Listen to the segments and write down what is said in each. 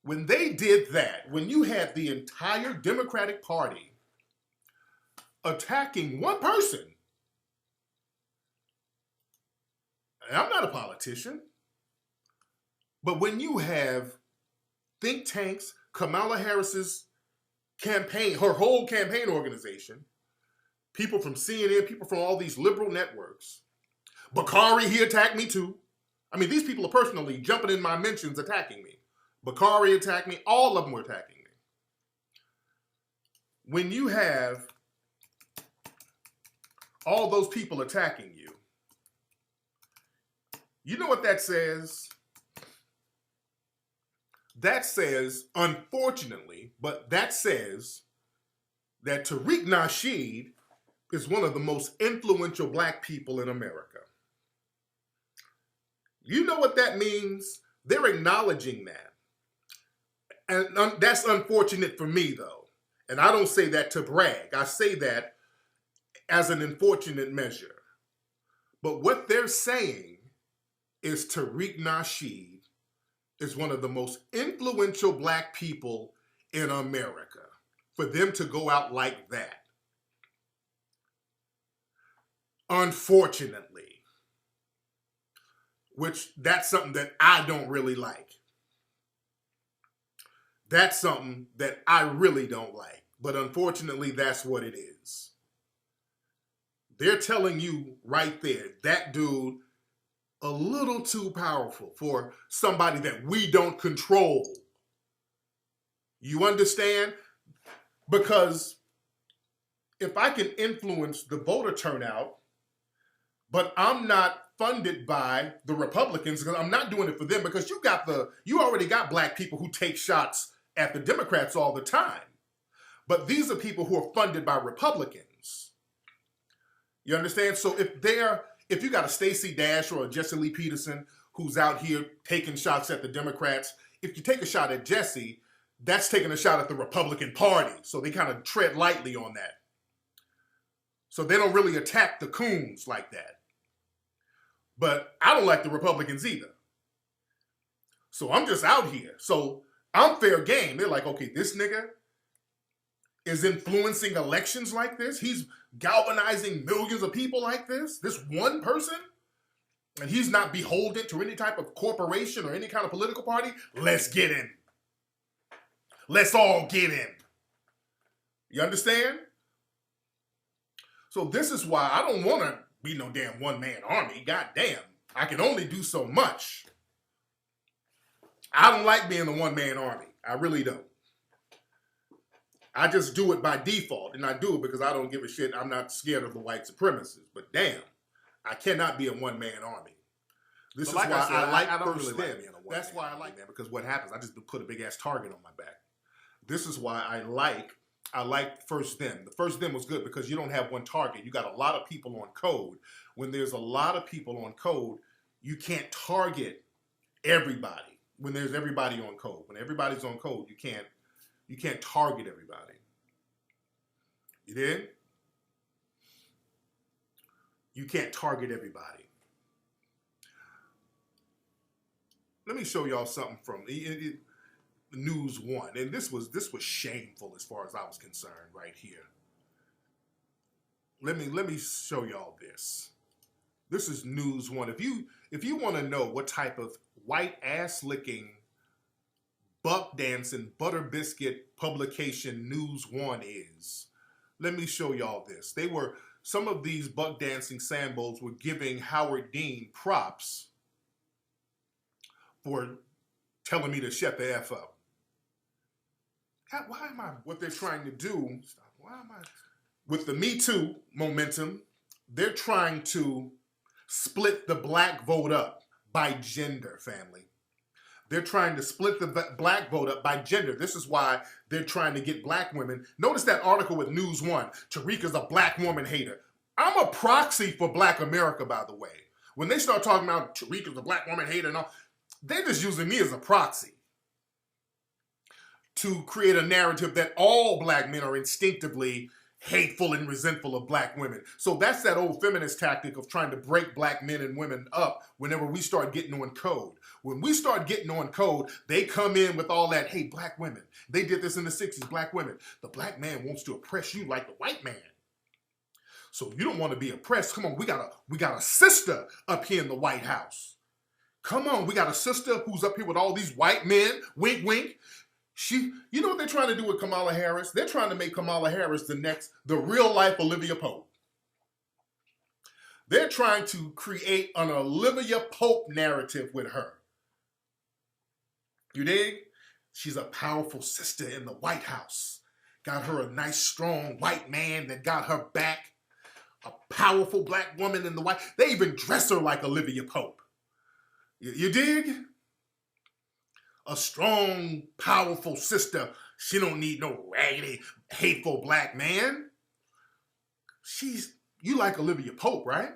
When they did that, when you had the entire Democratic Party attacking one person, and I'm not a politician, but when you have think tanks, Kamala Harris's campaign, her whole campaign organization, people from CNN, people from all these liberal networks, Bakari, he attacked me too. I mean, these people are personally jumping in my mentions attacking me. Bakari attacked me. All of them were attacking me. When you have all those people attacking you, you know what that says? That says, unfortunately, but that says that Tariq Nasheed is one of the most influential black people in America. You know what that means? They're acknowledging that. And that's unfortunate for me, though. And I don't say that to brag. I say that as an unfortunate measure. But what they're saying is Tariq Nasheed is one of the most influential black people in America. For them to go out like that. Unfortunately. Which, that's something that I don't really like. That's something that I really don't like. But unfortunately, that's what it is. They're telling you right there, that dude, a little too powerful for somebody that we don't control. You understand? Because if I can influence the voter turnout, but I'm not funded by the Republicans, because I'm not doing it for them, because you already got black people who take shots at the Democrats all the time. But these are people who are funded by Republicans. You understand? So if you got a Stacey Dash or a Jesse Lee Peterson who's out here taking shots at the Democrats, if you take a shot at Jesse, that's taking a shot at the Republican Party. So they kind of tread lightly on that. So they don't really attack the coons like that. But I don't like the Republicans either. So I'm just out here. So I'm fair game. They're like, okay, this nigga is influencing elections like this. He's galvanizing millions of people like this. This one person. And he's not beholden to any type of corporation or any kind of political party. Let's get in. Let's all get in. You understand? So this is why I don't want to be no damn one-man army. God damn. I can only do so much. I don't like being a one-man army. I really don't. I just do it by default. And I do it because I don't give a shit. I'm not scared of the white supremacists. But damn, I cannot be a one-man army. This is why I like First Them. That's why I like that. Because what happens, I just put a big-ass target on my back. This is why I like First Them. The First Them was good because you don't have one target. You got a lot of people on code. When there's a lot of people on code, you can't target everybody. When there's everybody on code. When everybody's on code, you can't target everybody. You did? You can't target everybody. Let me show y'all something from News One, and this was shameful as far as I was concerned right here. Let me show y'all this. This is News One. If you want to know what type of white ass licking, buck dancing, butter biscuit publication News One is, let me show y'all this. Some of these buck dancing Sambos were giving Howard Dean props for telling me to shut the F up. Why am I, what they're trying to do, with the Me Too momentum, they're trying to split the black vote up by gender, family. They're trying to split the black vote up by gender. This is why they're trying to get black women. Notice that article with News One. Tariq is a black woman hater. I'm a proxy for black America, by the way. When they start talking about Tariq is a black woman hater and all, they're just using me as a proxy to create a narrative that all black men are instinctively hateful and resentful of black women. So that's that old feminist tactic of trying to break black men and women up whenever we start getting on code. When we start getting on code, they come in with all that, hey, black women. They did this in the 60s, black women. The black man wants to oppress you like the white man. So you don't want to be oppressed. Come on, we got a sister up here in the White House. Come on, we got a sister who's up here with all these white men. Wink, wink. You know what they're trying to do with Kamala Harris? They're trying to make Kamala Harris the real life Olivia Pope. They're trying to create an Olivia Pope narrative with her. You dig? She's a powerful sister in the White House. Got her a nice, strong white man that got her back. A powerful black woman in the White. They even dress her like Olivia Pope. You dig? A strong, powerful sister. She don't need no raggedy, hateful black man. You like Olivia Pope, right?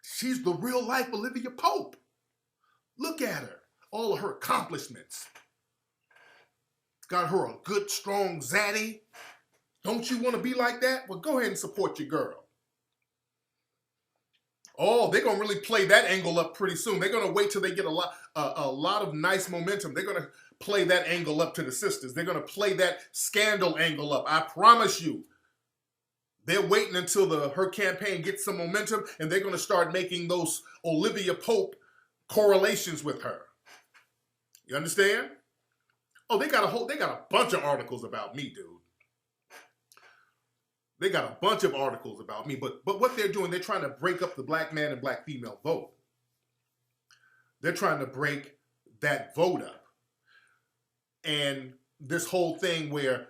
She's the real life Olivia Pope. Look at her. All of her accomplishments. Got her a good, strong zaddy. Don't you want to be like that? Well, go ahead and support your girl. Oh, they're going to really play that angle up pretty soon. They're going to wait till they get a lot of nice momentum. They're going to play that angle up to the sisters. They're going to play that scandal angle up. I promise you. They're waiting until her campaign gets some momentum, and they're going to start making those Olivia Pope correlations with her. You understand? Oh, they got a bunch of articles about me, dude. They got a bunch of articles about me, but what they're doing, they're trying to break up the black man and black female vote. They're trying to break that vote up. And this whole thing where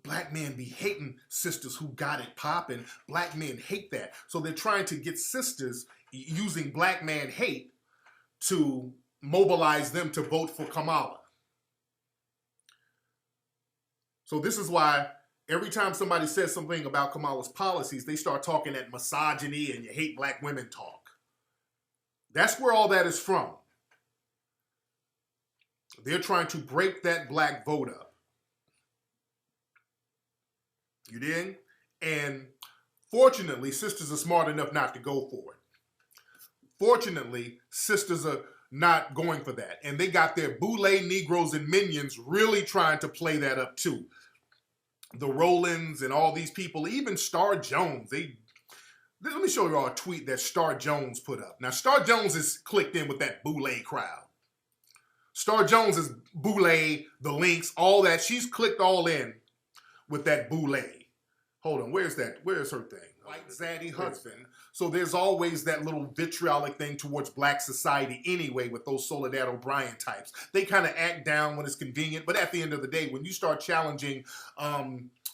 black men be hating sisters who got it popping, black men hate that. So they're trying to get sisters using black man hate to mobilize them to vote for Kamala. So this is why every time somebody says something about Kamala's policies, they start talking that misogyny and you hate black women talk. That's where all that is from. They're trying to break that black vote up. You dig? And fortunately, sisters are smart enough not to go for it. Fortunately, sisters are not going for that. And they got their boule Negroes and minions really trying to play that up too. The Rollins and all these people, even Star Jones, let me show you all a tweet that Star Jones put up. Now, Star Jones is clicked in with that boule crowd. Star Jones is boule, the links, all that. She's clicked all in with that boule. Hold on, where's that? Where's her thing? White zaddy husband. So there's always that little vitriolic thing towards black society anyway with those Soledad O'Brien types. They kind of act down when it's convenient, but at the end of the day, when you start challenging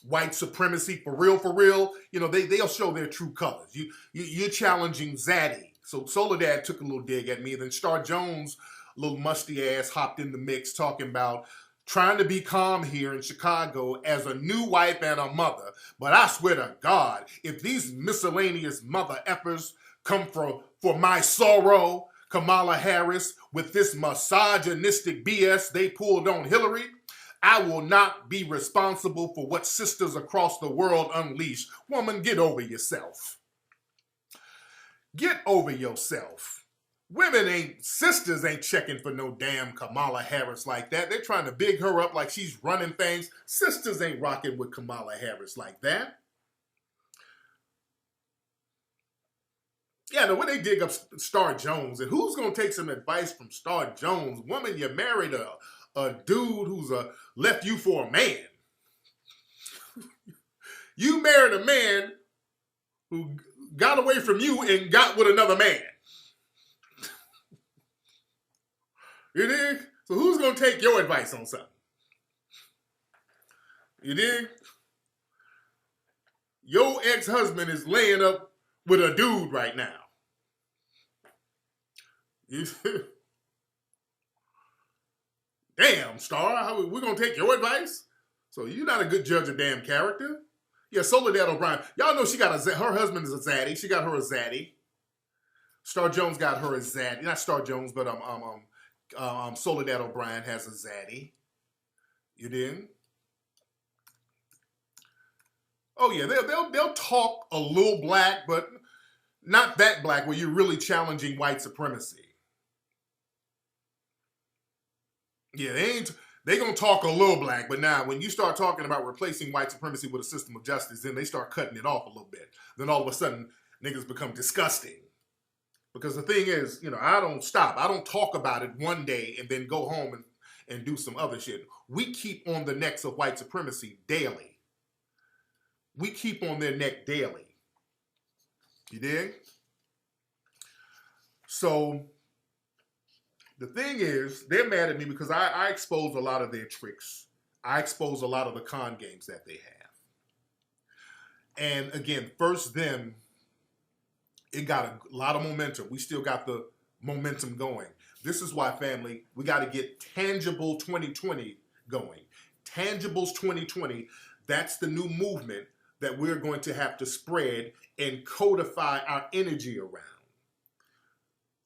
white supremacy for real, you know, they'll show their true colors. You're challenging zaddy. So Soledad took a little dig at me, then Star Jones, little musty ass, hopped in the mix talking about trying to be calm here in Chicago as a new wife and a mother. But I swear to God, if these miscellaneous mother effers come for my sorrow, Kamala Harris, with this misogynistic BS they pulled on Hillary, I will not be responsible for what sisters across the world unleash. Woman, get over yourself. Get over yourself. Sisters ain't checking for no damn Kamala Harris like that. They're trying to big her up like she's running things. Sisters ain't rocking with Kamala Harris like that. Yeah, no, when they dig up Star Jones, and who's going to take some advice from Star Jones? Woman, you married a dude who's left you for a man. You married a man who got away from you and got with another man. You dig? So who's going to take your advice on something? You dig? Your ex-husband is laying up with a dude right now. Damn, Star, we're going to take your advice? So you're not a good judge of damn character? Yeah, Soledad O'Brien. Y'all know her husband is a zaddy. She got her a zaddy. Star Jones got her a zaddy. Not Star Jones, but Soledad O'Brien has a zaddy. You dig? Oh yeah, they'll talk a little black, but not that black where you're really challenging white supremacy. Yeah, they gonna talk a little black, but now when you start talking about replacing white supremacy with a system of justice, then they start cutting it off a little bit. Then all of a sudden, niggas become disgusting. Because the thing is, I don't stop. I don't talk about it one day and then go home and do some other shit. We keep on the necks of white supremacy daily. We keep on their neck daily. You dig? So the thing is, they're mad at me because I expose a lot of their tricks. I expose a lot of the con games that they have. And again, first them, it got a lot of momentum. We still got the momentum going. This is why, family, we got to get Tangible 2020 going. Tangibles 2020, that's the new movement that we're going to have to spread and codify our energy around.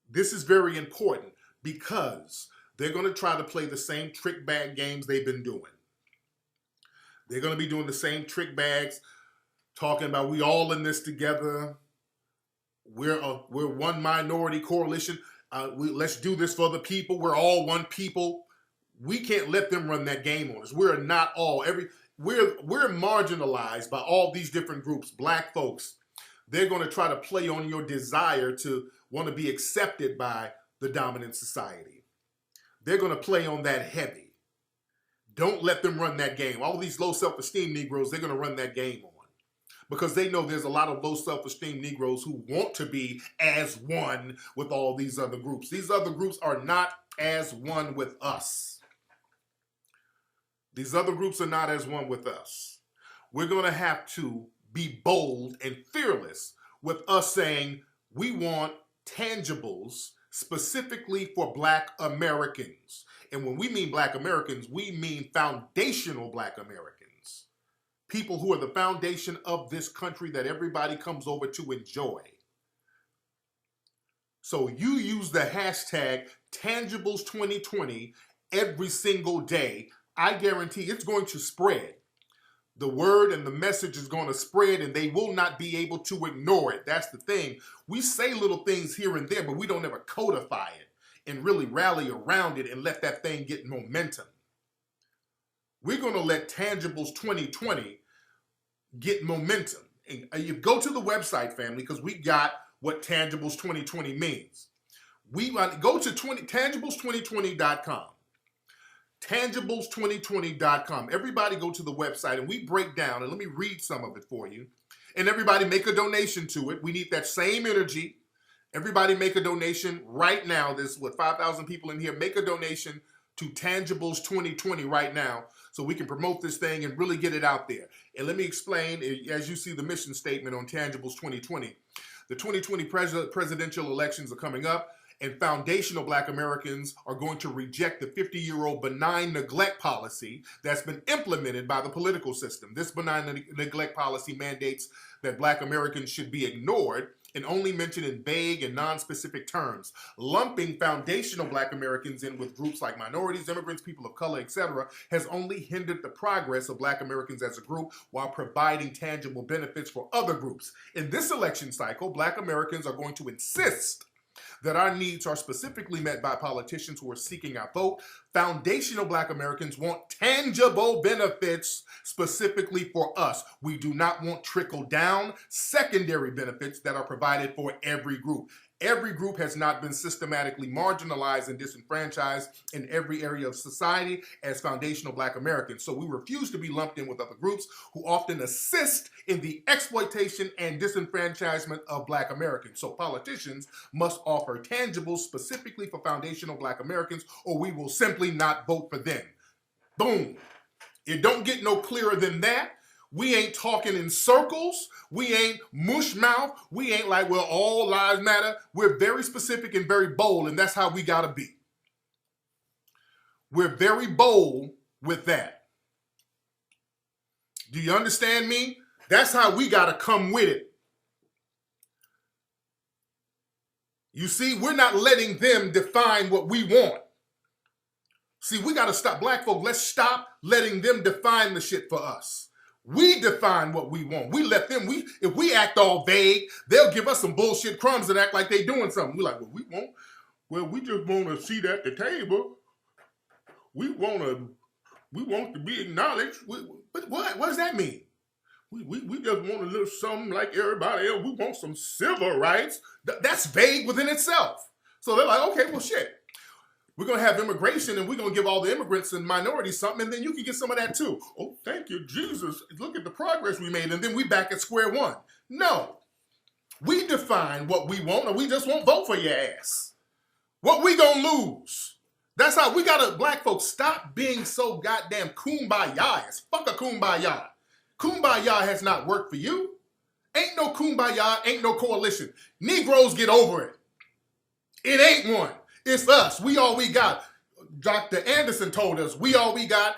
This is very important because they're going to try to play the same trick bag games they've been doing. They're going to be doing the same trick bags, talking about we all in this together. We're one minority coalition. Let's do this for the people. We're all one people. We can't let them run that game on us. We're not all we're marginalized by all these different groups. Black folks, they're going to try to play on your desire to want to be accepted by the dominant society. They're going to play on that heavy. Don't let them run that game. All these low self-esteem Negroes, they're going to run that game on. Because they know there's a lot of low self-esteem Negroes who want to be as one with all these other groups. These other groups are not as one with us. These other groups are not as one with us. We're going to have to be bold and fearless with us saying we want tangibles specifically for Black Americans. And when we mean Black Americans, we mean foundational Black Americans. People who are the foundation of this country that everybody comes over to enjoy. So you use the hashtag Tangibles2020 every single day. I guarantee it's going to spread. The word and the message is going to spread and they will not be able to ignore it. That's the thing. We say little things here and there, but we don't ever codify it and really rally around it and let that thing get momentum. We're going to let Tangibles 2020 get momentum. And you go to the website, family, because we got what Tangibles 2020 means. We want to go to tangibles2020.com. Tangibles2020.com. Everybody go to the website and we break down, and let me read some of it for you. And everybody make a donation to it. We need that same energy. Everybody make a donation right now. There's 5,000 people in here. Make a donation to Tangibles 2020 right now so we can promote this thing and really get it out there. And let me explain, as you see the mission statement on Tangibles 2020, the 2020 presidential elections are coming up, and foundational Black Americans are going to reject the 50-year-old benign neglect policy that's been implemented by the political system. This benign neglect policy mandates that Black Americans should be ignored and only mentioned in vague and non-specific terms. Lumping foundational Black Americans in with groups like minorities, immigrants, people of color, etc., has only hindered the progress of Black Americans as a group while providing tangible benefits for other groups. In this election cycle, Black Americans are going to insist that our needs are specifically met by politicians who are seeking our vote. Foundational Black Americans want tangible benefits specifically for us. We do not want trickle-down secondary benefits that are provided for every group. Every group has not been systematically marginalized and disenfranchised in every area of society as foundational Black Americans. So we refuse to be lumped in with other groups who often assist in the exploitation and disenfranchisement of Black Americans. So politicians must offer tangibles specifically for foundational Black Americans, or we will simply not vote for them. Boom. It don't get no clearer than that. We ain't talking in circles. We ain't mush mouth. We ain't like, well, all lives matter. We're very specific and very bold, and that's how we gotta be. We're very bold with that. Do you understand me? That's how we gotta come with it. You see, we're not letting them define what we want. See, we gotta stop. Black folk, let's stop letting them define the shit for us. We define what we want. We let them, if we act all vague, they'll give us some bullshit crumbs and act like they doing something. We're like, well, we just want a seat at the table. we want to be acknowledged. But what does that mean? We just want to live something like everybody else. We want some civil rights. That's vague within itself. So they're like, okay, well, shit. We're going to have immigration and we're going to give all the immigrants and minorities something, and then you can get some of that too. Oh, thank you, Jesus. Look at the progress we made, and then we back at square one. No. We define what we want, or we just won't vote for your ass. What we going to lose? That's how we got to, black folks, stop being so goddamn kumbaya. Fuck a kumbaya. Kumbaya has not worked for you. Ain't no kumbaya, ain't no coalition. Negroes, get over it. It ain't one. It's us. We all we got. Dr. Anderson told us we all we got.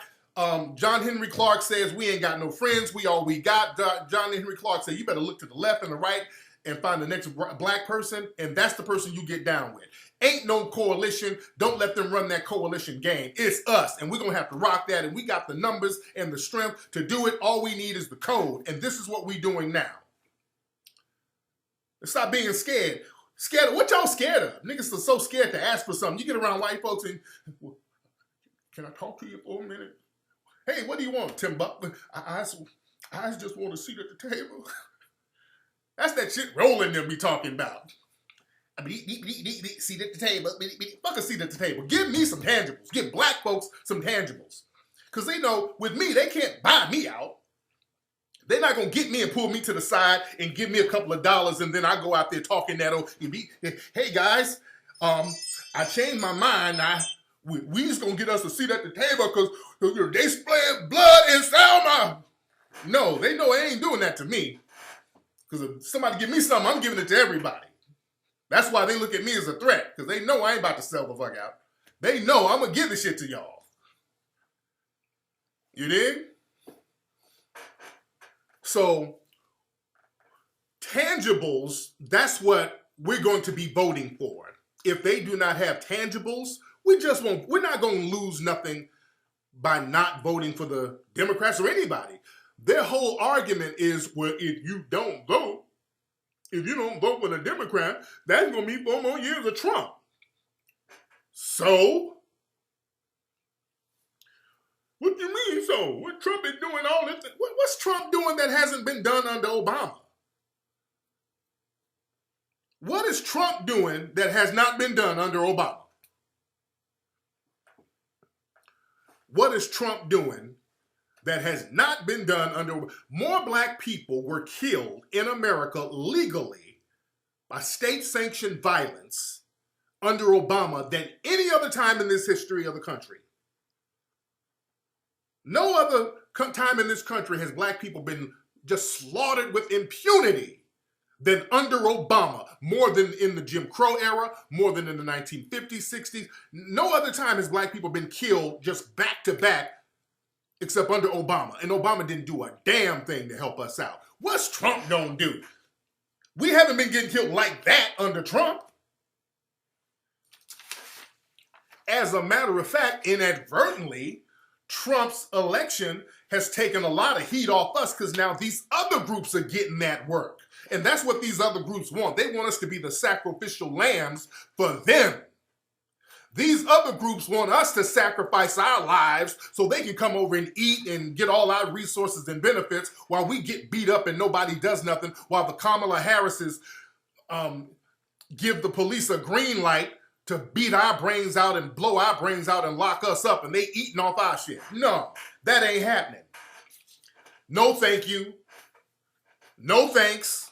John Henry Clark says we ain't got no friends. We all we got. John Henry Clark said you better look to the left and the right and find the next black person, and that's the person you get down with. Ain't no coalition. Don't let them run that coalition game. It's us, and we're going to have to rock that, and we got the numbers and the strength to do it. All we need is the code, and this is what we're doing now. Stop being scared. Scared of what y'all scared of? Niggas are so scared to ask for something. You get around white folks and, well, can I talk to you for a minute? Hey, what do you want, Tim Butler? I just want a seat at the table. That's that shit Rolling them be talking about. Seat at the table. Fuck a seat at the table. Give me some tangibles. Give black folks some tangibles. Because they know with me, they can't buy me out. They're not going to get me and pull me to the side and give me a couple of dollars, and then I go out there talking that, hey guys, I changed my mind. We just going to get us a seat at the table because they splaying blood in Selma. No, they know they ain't doing that to me. Because if somebody give me something, I'm giving it to everybody. That's why they look at me as a threat, because they know I ain't about to sell the fuck out. They know I'm going to give this shit to y'all. You dig? So, tangibles, that's what we're going to be voting for. If they do not have tangibles, we're not going to lose nothing by not voting for the Democrats or anybody. Their whole argument is, well, if you don't vote for the Democrat, that's going to be 4 more years of Trump. So? What do you mean so? What Trump is doing all this? What's Trump doing that hasn't been done under Obama? What is Trump doing that has not been done under Obama? What is Trump doing that has not been done under... More black people were killed in America legally by state-sanctioned violence under Obama than any other time in this history of the country. No other time in this country has black people been just slaughtered with impunity than under Obama, more than in the Jim Crow era, more than in the 1950s, 60s. No other time has black people been killed just back to back except under Obama. And Obama didn't do a damn thing to help us out. What's Trump gonna do? We haven't been getting killed like that under Trump. As a matter of fact, inadvertently, Trump's election has taken a lot of heat off us because now these other groups are getting that work. And that's what these other groups want. They want us to be the sacrificial lambs for them. These other groups want us to sacrifice our lives so they can come over and eat and get all our resources and benefits while we get beat up and nobody does nothing, while the Kamala Harrises give the police a green light to beat our brains out and blow our brains out and lock us up, and they eating off our shit. No, that ain't happening. No thank you. No thanks.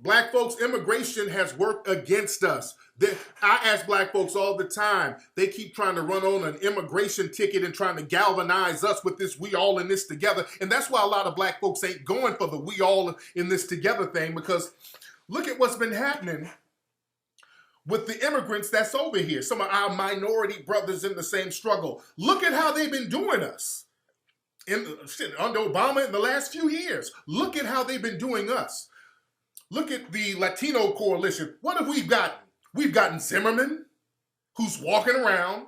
Black folks, immigration has worked against us. I ask black folks all the time, they keep trying to run on an immigration ticket and trying to galvanize us with this we all in this together. And that's why a lot of black folks ain't going for the we all in this together thing, because look at what's been happening with the immigrants that's over here. Some of our minority brothers in the same struggle. Look at how they've been doing us under Obama in the last few years. Look at how they've been doing us. Look at the Latino coalition. What have we gotten? We've gotten Zimmerman, who's walking around.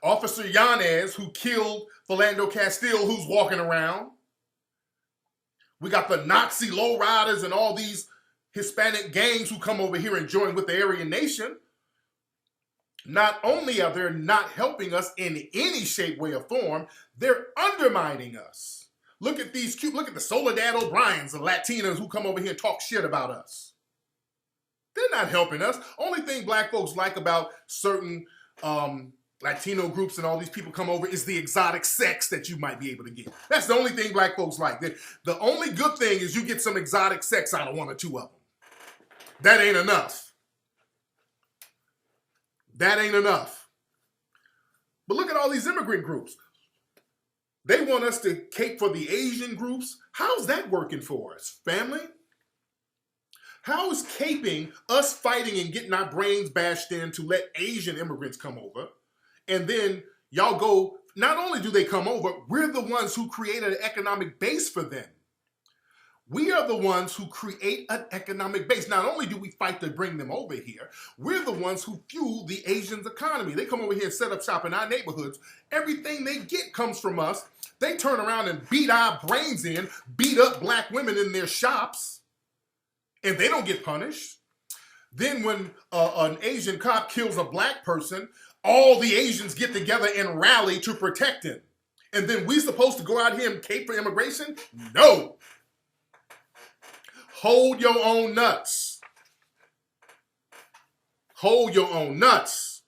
Officer Yanez, who killed Philando Castile, who's walking around. We got the Nazi lowriders and all these Hispanic gangs who come over here and join with the Aryan Nation. Not only are they not helping us in any shape, way, or form, they're undermining us. Look at these cute, look at the Soledad O'Briens, the Latinas who come over here and talk shit about us. They're not helping us. Only thing black folks like about certain Latino groups and all these people come over is the exotic sex that you might be able to get. That's the only thing black folks like. The only good thing is you get some exotic sex out of one or two of them. That ain't enough. That ain't enough. But look at all these immigrant groups. They want us to cape for the Asian groups. How's that working for us, family? How is caping us fighting and getting our brains bashed in to let Asian immigrants come over? And then y'all go, not only do they come over, we're the ones who created an economic base for them. We are the ones who create an economic base. Not only do we fight to bring them over here, we're the ones who fuel the Asians' economy. They come over here and set up shop in our neighborhoods. Everything they get comes from us. They turn around and beat our brains in, beat up black women in their shops, and they don't get punished. Then when an Asian cop kills a black person, all the Asians get together and rally to protect him. And then we supposed to go out here and cape for immigration? No. Hold your own nuts. Hold your own nuts.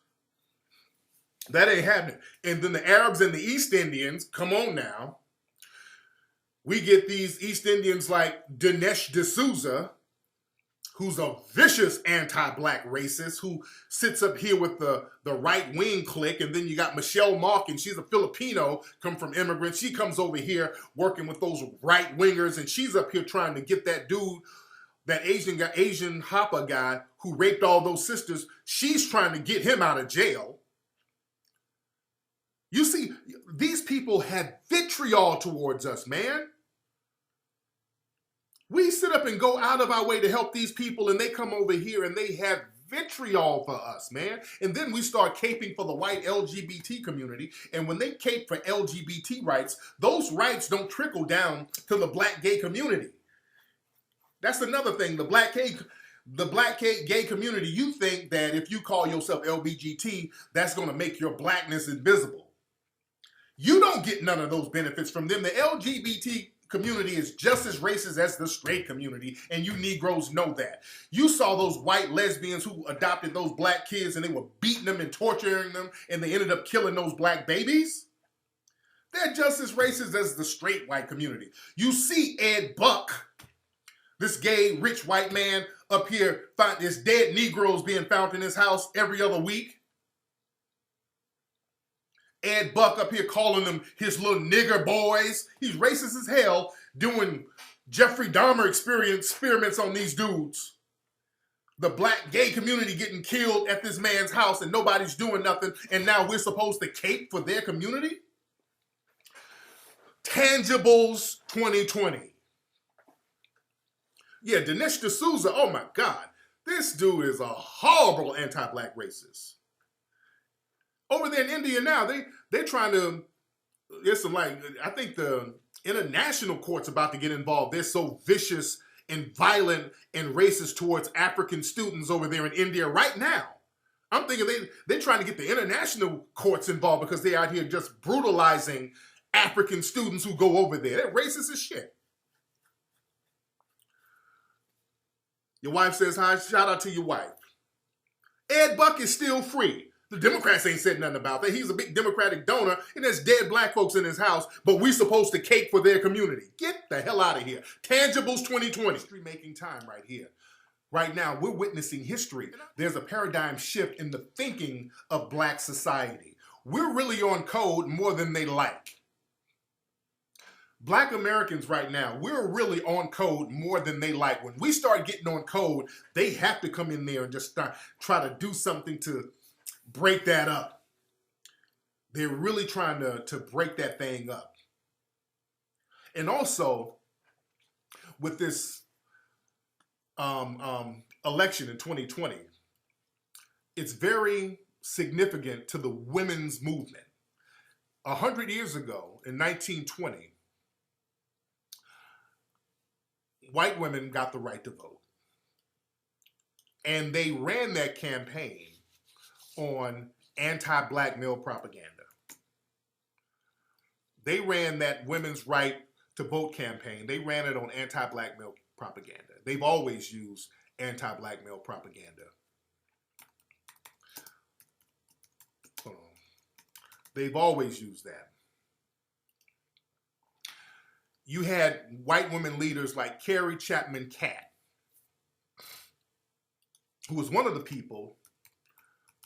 That ain't happening. And then the Arabs and the East Indians, come on now. We get these East Indians like Dinesh D'Souza, who's a vicious anti-black racist who sits up here with the right-wing clique. And then you got Michelle Malkin. She's a Filipino, come from immigrants. She comes over here working with those right-wingers, and she's up here trying to get that dude, that Asian Hopper guy who raped all those sisters. She's trying to get him out of jail. You see, these people have vitriol towards us, man. We sit up and go out of our way to help these people, and they come over here and they have vitriol for us, man. And then we start caping for the white LGBT community. And when they cape for LGBT rights, those rights don't trickle down to the black gay community. That's another thing. The black gay community, you think that if you call yourself LGBT, that's going to make your blackness invisible. You don't get none of those benefits from them. The LGBT community is just as racist as the straight community, and you Negroes know that. You saw those white lesbians who adopted those black kids, and they were beating them and torturing them, and they ended up killing those black babies. They're just as racist as the straight white community. You see Ed Buck, this gay, rich white man up here, there's dead Negroes being found in his house every other week. Ed Buck up here calling them his little nigger boys. He's racist as hell, doing Jeffrey Dahmer experiments on these dudes. The black gay community getting killed at this man's house and nobody's doing nothing, and now we're supposed to cape for their community? Tangibles 2020. Yeah, Dinesh D'Souza, oh my God. This dude is a horrible anti-black racist. Over there in India now, they're trying to, there's some I think the international court's about to get involved. They're so vicious and violent and racist towards African students over there in India right now. I'm thinking they're trying to get the international courts involved because they're out here just brutalizing African students who go over there. They're racist as shit. Your wife says hi. Shout out to your wife. Ed Buck is still free. The Democrats ain't said nothing about that. He's a big Democratic donor, and there's dead black folks in his house, but we supposed to cape for their community. Get the hell out of here. Tangibles 2020. History-making time right here. Right now, we're witnessing history. There's a paradigm shift in the thinking of black society. We're really on code more than they like. Black Americans right now, we're really on code more than they like. When we start getting on code, they have to come in there and just try to do something to break that up. They're really trying to break that thing up. And also, with this election in 2020, it's very significant to the women's movement. 100 years ago, in 1920, white women got the right to vote. And they ran that campaign on anti-black male propaganda. They ran that women's right to vote campaign. They ran it on anti-black male propaganda. They've always used anti-black male propaganda. They've always used that. You had white women leaders like Carrie Chapman Catt, who was one of the people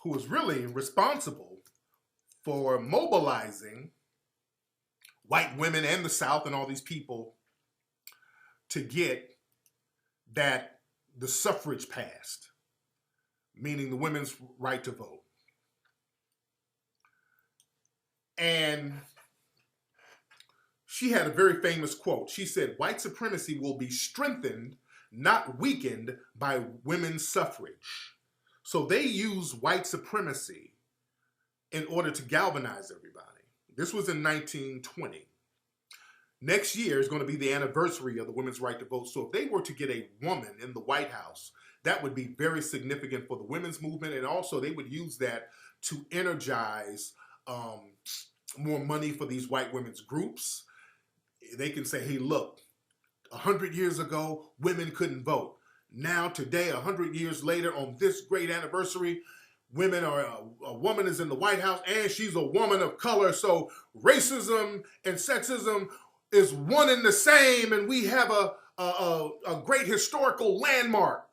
who was really responsible for mobilizing white women and the South and all these people to get the suffrage passed, meaning the women's right to vote. And she had a very famous quote. She said, "White supremacy will be strengthened, not weakened, by women's suffrage." So they use white supremacy in order to galvanize everybody. This was in 1920. Next year is going to be the anniversary of the women's right to vote. So if they were to get a woman in the White House, that would be very significant for the women's movement. And also they would use that to energize more money for these white women's groups. They can say, hey, look, 100 years ago, women couldn't vote. Now, today, 100 years later, on this great anniversary, a woman is in the White House and she's a woman of color. So racism and sexism is one and the same, and we have a great historical landmark.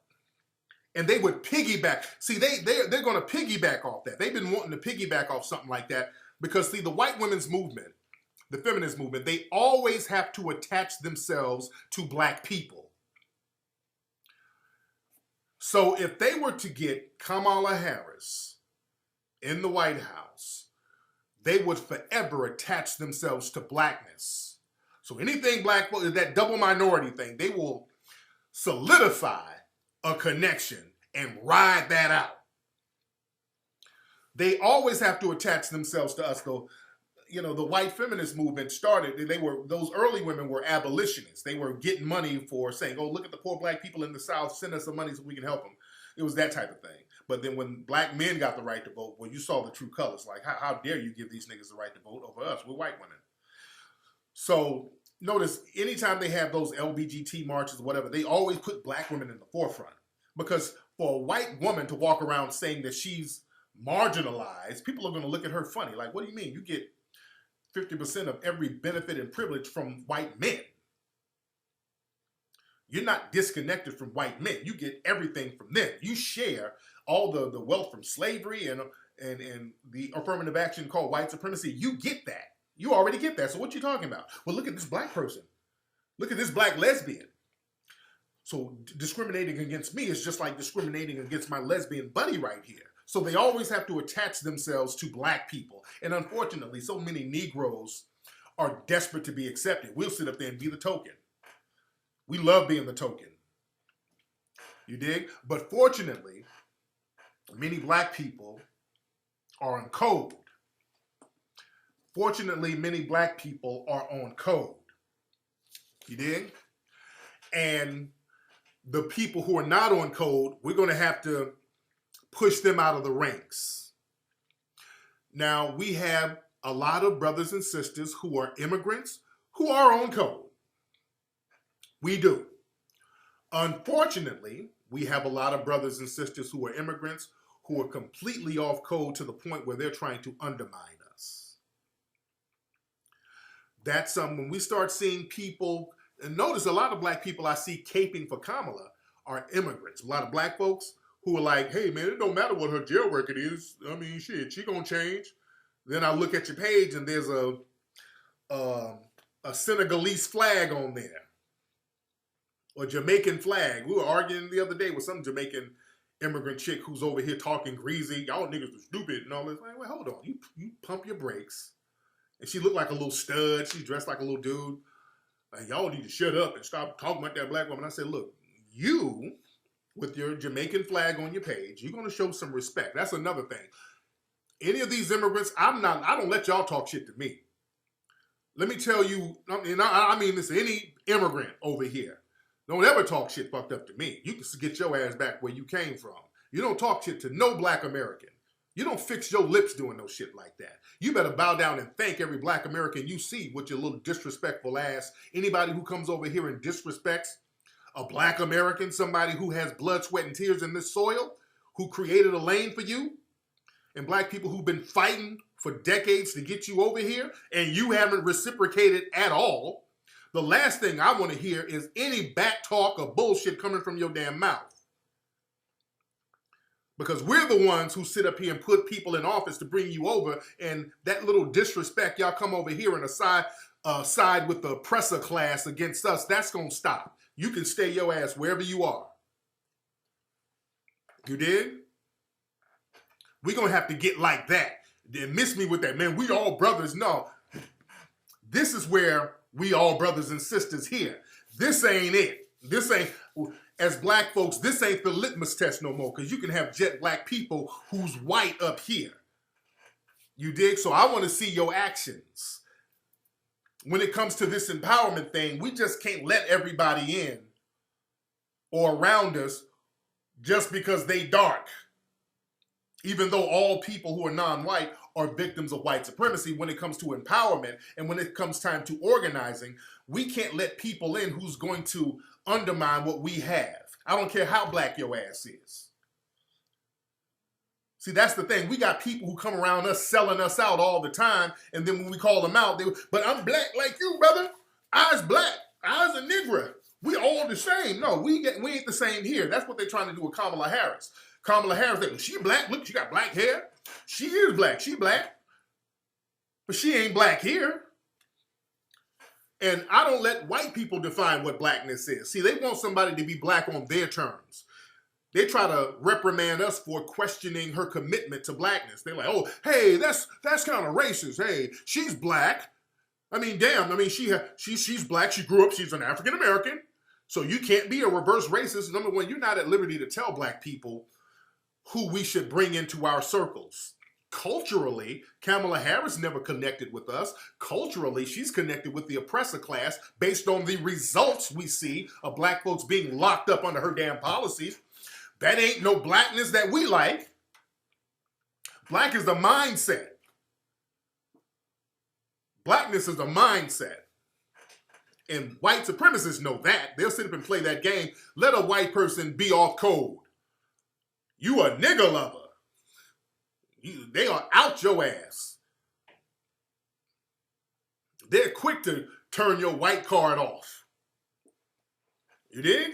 And they would piggyback. See, they're going to piggyback off that. They've been wanting to piggyback off something like that because, see, the white women's movement, the feminist movement, they always have to attach themselves to black people. So if they were to get Kamala Harris in the White House, they would forever attach themselves to blackness. So anything black, that double minority thing, they will solidify a connection and ride that out. They always have to attach themselves to us, though. You know, the white feminist movement started, those early women were abolitionists. They were getting money for saying, oh, look at the poor black people in the South, send us some money so we can help them. It was that type of thing. But then when black men got the right to vote, well, you saw the true colors. Like, how dare you give these niggas the right to vote over us? We're white women. So notice, anytime they have those LBGT marches or whatever, they always put black women in the forefront. Because for a white woman to walk around saying that she's marginalized, people are going to look at her funny. Like, what do you mean? You get 50% of every benefit and privilege from white men. You're not disconnected from white men. You get everything from them. You share all the wealth from slavery and the affirmative action called white supremacy. You get that. You already get that. So what you talking about? Well, look at this black person. Look at this black lesbian. So discriminating against me is just like discriminating against my lesbian buddy right here. So they always have to attach themselves to black people. And unfortunately, so many Negroes are desperate to be accepted. We'll sit up there and be the token. We love being the token. You dig? But fortunately, many black people are on code. Fortunately, many black people are on code. You dig? And the people who are not on code, we're going to have to push them out of the ranks. Now, we have a lot of brothers and sisters who are immigrants who are on code. We do. Unfortunately, we have a lot of brothers and sisters who are immigrants who are completely off code to the point where they're trying to undermine us. That's when we start seeing people, and notice a lot of black people I see caping for Kamala are immigrants. A lot of black folks who are like, hey man, it don't matter what her jail record is. I mean, shit, she gonna change. Then I look at your page and there's a Senegalese flag on there. Or Jamaican flag. We were arguing the other day with some Jamaican immigrant chick who's over here talking greasy. Y'all niggas are stupid and all this. Like, well, hold on. You pump your brakes. And she looked like a little stud. She dressed like a little dude. Like, y'all need to shut up and stop talking about that black woman. I said, look, you, with your Jamaican flag on your page, you're going to show some respect. That's another thing. Any of these immigrants, I don't let y'all talk shit to me. Let me tell you, I mean this to any immigrant over here. Don't ever talk shit fucked up to me. You can get your ass back where you came from. You don't talk shit to no black American. You don't fix your lips doing no shit like that. You better bow down and thank every black American you see with your little disrespectful ass. Anybody who comes over here and disrespects a black American, somebody who has blood, sweat, and tears in this soil, who created a lane for you, and black people who've been fighting for decades to get you over here, and you haven't reciprocated at all. The last thing I want to hear is any back talk or bullshit coming from your damn mouth. Because we're the ones who sit up here and put people in office to bring you over, and that little disrespect, y'all come over here and side with the oppressor class against us, that's going to stop. You can stay your ass wherever you are. You did? We're going to have to get like that. Then miss me with that, man, we all brothers. No. This is where we all brothers and sisters here. This ain't it. This ain't... As black folks, this ain't the litmus test no more, because you can have jet black people who's white up here. You dig? So I want to see your actions. When it comes to this empowerment thing, we just can't let everybody in or around us just because they dark. Even though all people who are non-white are victims of white supremacy, when it comes to empowerment and when it comes time to organizing, we can't let people in who's going to undermine what we have. I don't care how black your ass is. See, that's the thing. We got people who come around us selling us out all the time, and then when we call them out, but I'm black like you, brother. I's black. I's a nigger. We all the same. No, we ain't the same here. That's what they're trying to do with Kamala Harris. Kamala Harris, she black. Look, she got black hair. She is black. She black. But she ain't black here. And I don't let white people define what blackness is. See, they want somebody to be black on their terms. They try to reprimand us for questioning her commitment to blackness. They're like, oh, hey, that's kind of racist. Hey, she's black. I mean, damn. I mean, she's black. She grew up. She's an African American. So you can't be a reverse racist. Number one, you're not at liberty to tell black people who we should bring into our circles. Culturally, Kamala Harris never connected with us. Culturally, she's connected with the oppressor class based on the results we see of black folks being locked up under her damn policies. That ain't no blackness that we like. Black is a mindset. Blackness is a mindset. And white supremacists know that. They'll sit up and play that game. Let a white person be off code. You a nigger lover. They are out your ass. They're quick to turn your white card off. You dig?